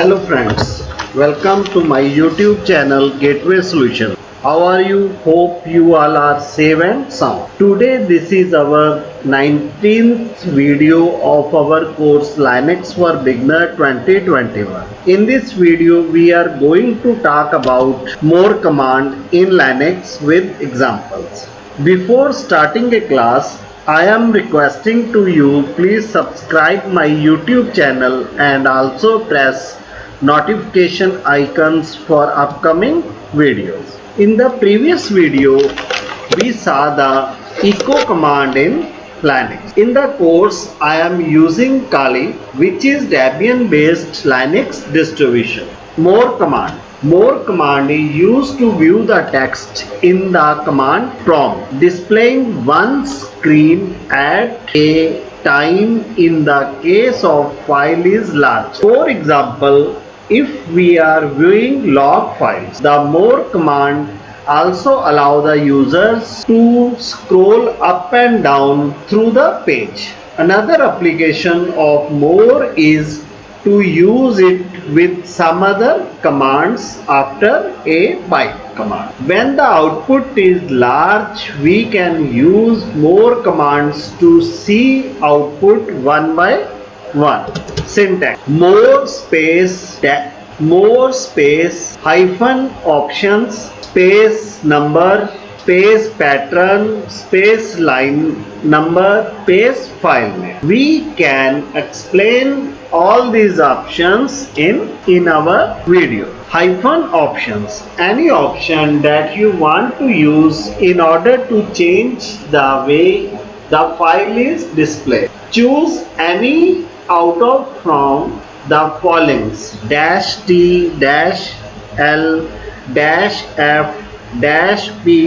Hello friends, welcome to my YouTube channel Gateway Solution. How are you? Hope you all are safe and sound. Today this is our 19th video of our course Linux for Beginner 2021. In this video we are going to talk about more command in Linux with examples. Before starting a class, I am requesting to you please subscribe my YouTube channel and also press notification icons for upcoming videos. In the previous video, we saw the echo command in Linux. In the course, I am using Kali, which is Debian based Linux distribution. More command is used to view the text in the command prompt, displaying one screen at a time in the case of file is large. For example, if we are viewing log files, the more command also allow the users to scroll up and down through the page. Another application of more is to use it with some other commands after a byte command. When the output is large, we can use more commands to see output one by one. Syntax: more space hyphen options space number space pattern space line number space file name. We can explain all these options in our video. Hyphen options: any option that you want to use in order to change the way the file is displayed. Choose any out of from the following: -t -l -f -p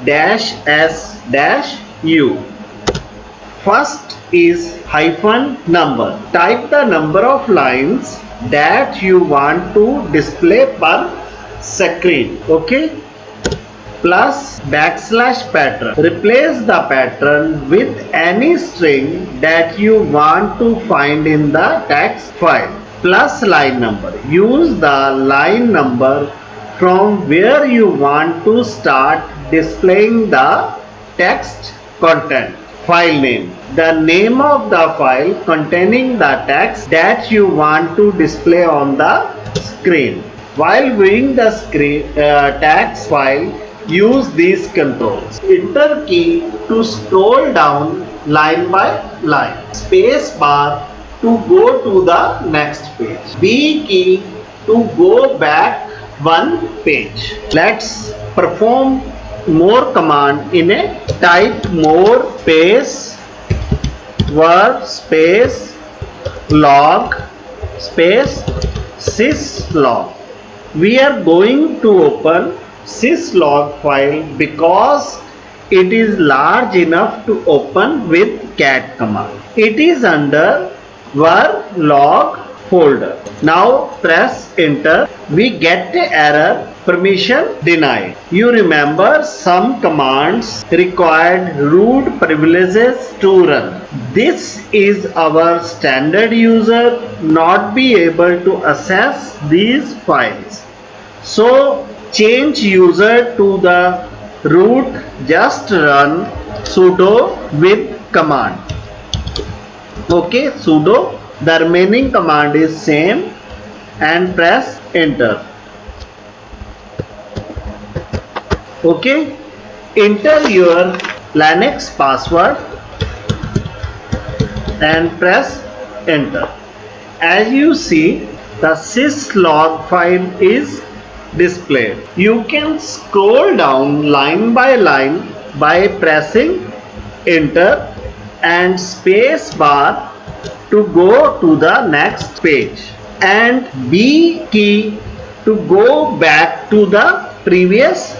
-c -s -u. First is hyphen number. Type the number of lines that you want to display per screen. Okay. Plus \pattern. Replace the pattern with any string that you want to find in the text file. Plus line number. Use the line number from where you want to start displaying the text content. File name: the name of the file containing the text that you want to display on the screen. While viewing the text file, use these controls. Enter key to scroll down line by line. Space bar to go to the next page. B key to go back one page. Let's perform more command in a type more space var space log space syslog. We are going to open syslog file because it is large enough to open with cat command. It is under var log folder. Now press enter. We get the error permission denied. You remember some commands required root privileges to run. This is our standard user not be able to access these files. So change user to the root. Just run sudo with command. Okay, sudo. The remaining command is same and press enter. Okay, enter your Linux password and press enter. As you see, the syslog file is displayed. You can scroll down line by line by pressing enter and space bar to go to the next page and B key to go back to the previous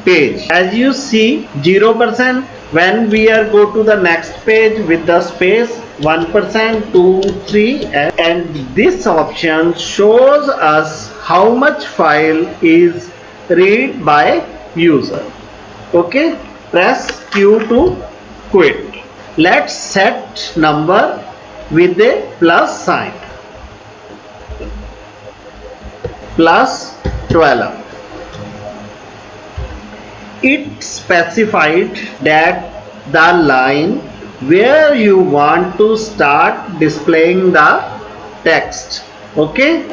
page. As you see, 0% when we are go to the next page with the space, 1%, 2, 3, and this option shows us how much file is read by user. Okay, press Q to quit. Let's set number with a plus sign. plus 12. It specified that the line where you want to start displaying the text. Okay,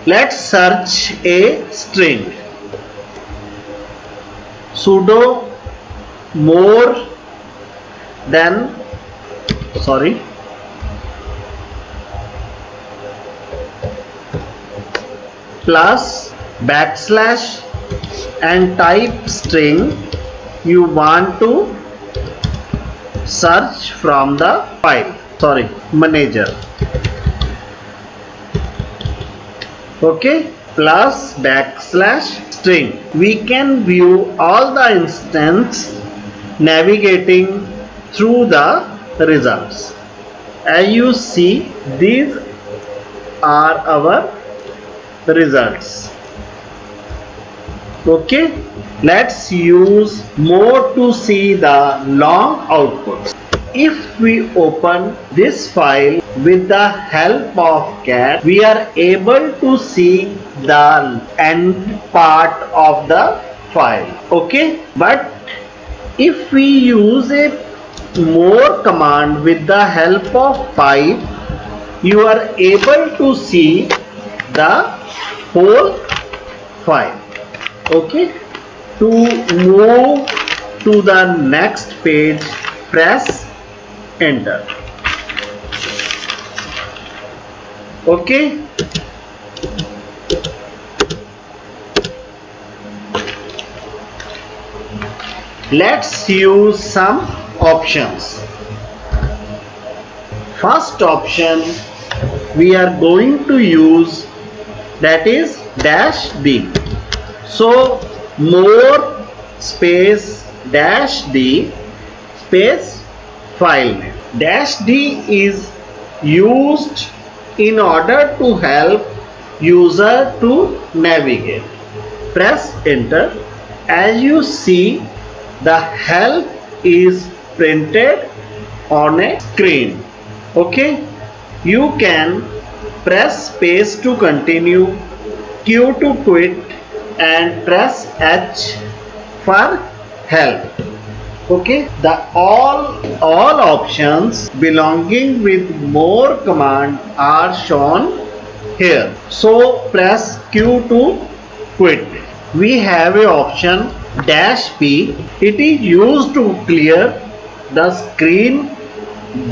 let's search a string. Sudo more than plus backslash and type string you want to search from the file manager. Okay, plus backslash string. We can view all the instance navigating through the results. As you see, these are our results. Okay, let's use more to see the long outputs. If we open this file with the help of cat, we are able to see the end part of the file. Okay, but if we use a more command with the help of pipe, you are able to see the whole file. Okay, to move to the next page, press enter. Okay, let's use some options. First option we are going to use, that is -d. So more space -d space file name. -d is used in order to help user to navigate. Press enter. As you see, the help is printed on a screen. Okay, you can press space to continue, Q to quit, and press H for help. Okay, the all options belonging with more command are shown here. So press Q to quit. We have a option -p. It is used to clear the screen,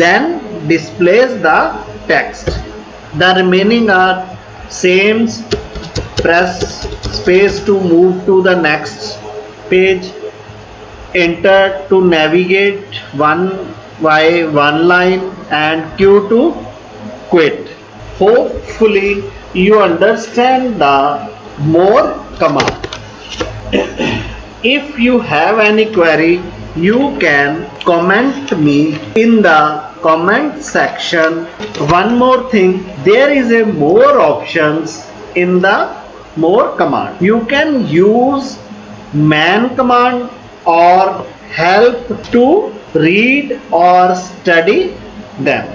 then displays the text. The remaining are same. Press space to move to the next page, enter to navigate one by one line, and Q to quit. Hopefully you understand the more command. If you have any query, you can comment me in the comment section. One more thing, there is a more options in the more command. You can use man command or help to read or study them.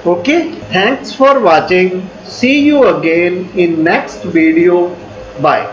Okay, thanks for watching. See you again in next video. Bye.